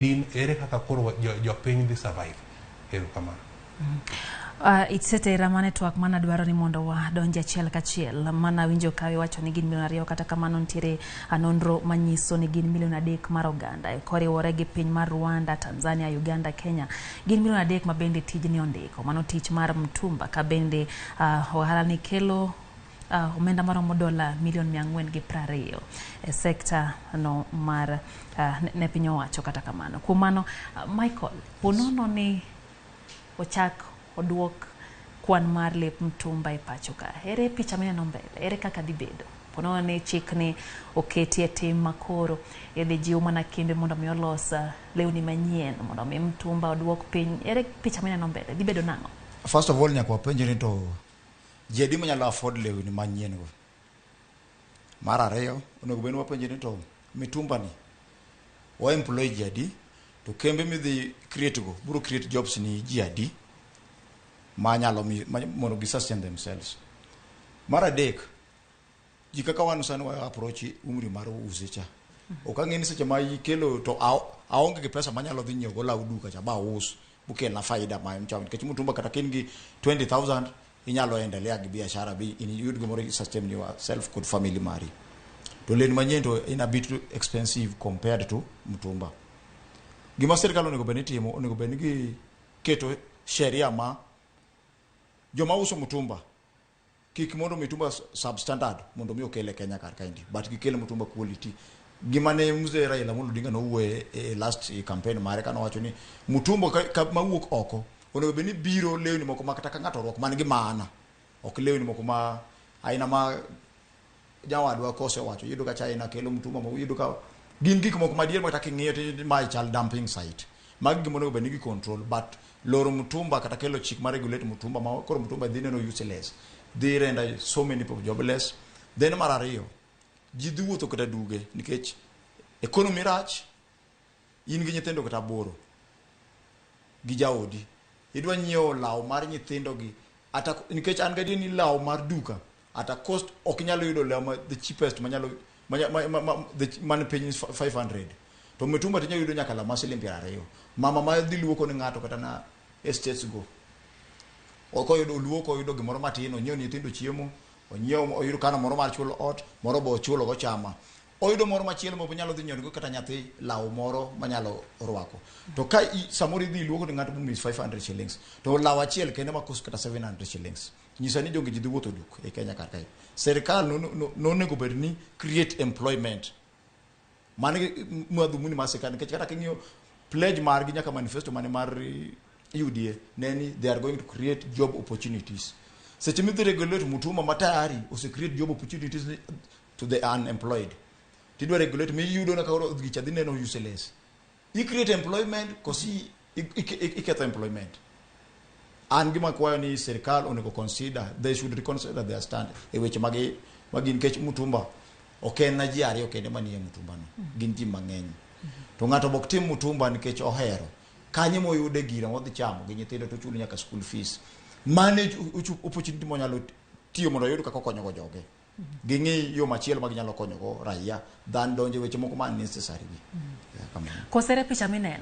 din ere kaka koro jo piny dhi survive. Ero kamano. Itsete ramane twak mana dwaro ni mondo wa donje achiel kachiel mana winjo kawe wacho ni gin milion 2 kata kamano ntiere anonro manyiso ni gin milion 3 mar oganda koriwore gi piny mar Rwanda, Tanzania, Uganda, Kenya gin milion 3 ma bende tijni ondiko mano tich mar mitumba ka bende ohala ni kelo omenda maromo dola milion 420 e sekta no mar ne piny owacho kata kamano. Kuom mano Michael, ponono ni ochak oduok kwan mar lep mtumba e pachoka. Ere picha mineno mbele, ere kaka dhi bedo? Ponono ni chik ni oketi e tim makoro idhi jiw mana kembe mondo mi olos lewni manyien mondo mi mtumba oduok piny. Ere picha mineno mbele, dhi bedo nang'o? First of all, nyaka wapenje ni to jedi manyalo afford lewni manyien go. Mar ariyo, onego bed wapenje ni to mitumba ni o employ jedi to kembe midhi create go, buro create jobs ni jedi manyalo mondo gi sustain themselves. Mar adek, ji kaka wan sani wa approach umri mar usecha. Okang'eni seche ma ikelo to aonge gi pesa manyalo dhi nyiewo law duka cha ba us bukel na faida ma mcham nikech mtumba kata kin gi 20,000 inyalo endelea gi biashara bi in yud gimoro sustain yourself good family mari. To len manyien to in a bit expensive compared to mtumba. Gima sirkal onego bed ni timo, onego bed ni keto sheria ma joma uso mtumba kik mondo mitumba substandard mondo mi okele Kenya kar kaindi but gikele mtumba quality. Gima ne mzee Raila Amolo Odinga no uwe last campaign mare kana wacho ni mtumba ka mawuok oko onego bed ni biro lewni moko makata ka ng'ato rwako man gi maana ok lewni moko ma aina ma jawadwa kose wacho yudo ka China kelo mtumba mo yudo ka gin gik moko madier mata king'iyo ma chal dumping site mag gimo onego bed ni control but loro mtumba kata kelo chik ma regulate mtumba ma koro mtumba dhine no useless they render so many people jobless. Then mar ariyo ji dhi wuotho kata duge nikech economy rach in gi nyithindo kata boro gi jaodi idwa nyiewo law mar nyithindo gi ata nikech an gadi ni law mar duka ata cost ok nyalo yudo law the cheapest manyalo man pay 500 to mitumba tinya yudo nyaka la masilimbi 2 mama ma dhi luoko ni ng'ato kata na estates go oko yudo luoko yudo gimoro matin onyiew nyithindo chiemo onyiew oyudo kana moro mar chulo ot moro bo chulo go chama oyudo moro machielo mo nyalo dhi nyoro kata nyathi law moro manyalo rwako to ka samori dhi luoko ni ng'ato bumis 500 shillings to law achiel kende ma cost kata 700 shillings nyisa ni jonge ji dhi wuotho duk e Kenya kar kae. Sirkal no nego bed ni create employment mane mwadhumuni masekani nikech kata king'iyo pledge mar gi nyaka manifesto mane mar UDA neni they are going to create job opportunities. Seche midhi regulate mtumba matayari ose create job opportunities to the unemployed. Tidwa regulate mi yudo na kaoro gicha dhine no useless. You create employment kosi iketho employment. An gima kwayo ni Sirkal onego consider, they should reconsider their stand e weche magi nikech mtumba oken na ji ariyo kende manie mtumba no gin ji mang'eny to ng'ato bok tim mtumba nikech ohero kanye moyude gira modhi chamo gi nyithindo to chulo nyaka school fees manage opportunity mo nyalo tiyo mondo yud kaka konyo go joge ging'i yo machielo mag nyalo konyo go raia than donje weche moko man necessary. Kosere picha mineno